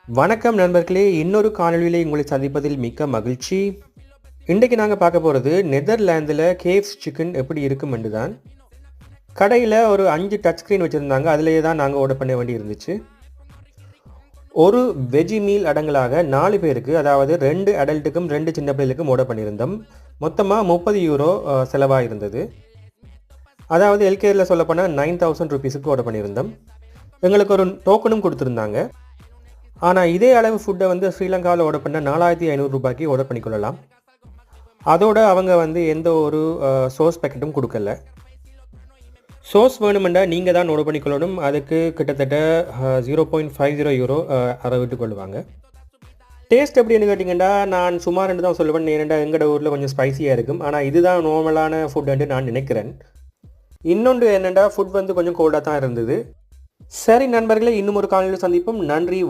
வணக்கம் நண்பர்களே, இன்னொரு காணொளியிலே உங்களை சந்திப்பதில் மிக்க மகிழ்ச்சி. இன்றைக்கு நாங்கள் பார்க்க போகிறது நெதர்லாந்தில் கேவ்ஸ் சிக்கன் எப்படி இருக்கும் என்று தான். கடையில் ஒரு 5 டச் ஸ்க்ரீன் வச்சுருந்தாங்க, அதிலேயே தான் நாங்கள் ஆர்டர் பண்ண வேண்டி இருந்துச்சு. ஒரு வெஜ்ஜி மீல் அடங்கலாக 4 பேருக்கு, அதாவது 2 அடல்ட்டுக்கும் 2 சின்ன பிள்ளைகளுக்கும் ஆர்டர் பண்ணியிருந்தோம். மொத்தமாக 30 யூரோ செலவாக இருந்தது. அதாவது எல்கேயில் சொல்லப்போனால் 9000 ருபீஸுக்கு ஆர்டர் பண்ணியிருந்தோம். எங்களுக்கு ஒரு டோக்கனும் கொடுத்துருந்தாங்க. ஆனால் இதே அளவு ஃபுட்டை ஸ்ரீலங்காவில் ஆர்டர் பண்ண 4500 ரூபாய்க்கு ஆர்டர் பண்ணிக்கொள்ளலாம். அதோட அவங்க எந்த ஒரு சோஸ் பேக்கெட்டும் கொடுக்கல. சோஸ் வேணுமெண்டா நீங்கள் தான் ஆர்டர் பண்ணிக்கொள்ளணும். அதுக்கு கிட்டத்தட்ட 0.50 யூரோ விட்டு கொள்ளுவாங்க. டேஸ்ட் எப்படின்னு கேட்டிங்கன்னா, நான் சுமார் தான் சொல்லுவேன். ஏனெண்டா எங்களோட ஊரில் கொஞ்சம் ஸ்பைசியாக இருக்கும். ஆனால் இதுதான் நார்மலான ஃபுட்டுன்ட்டு நான் நினைக்கிறேன். இன்னொன்று என்னென்னா, ஃபுட் கொஞ்சம் கோல்டாக தான் இருந்தது. சரி நண்பர்களே, இன்னும் ஒரு காலையில் சந்திப்போம். நன்றி, வணக்கம்.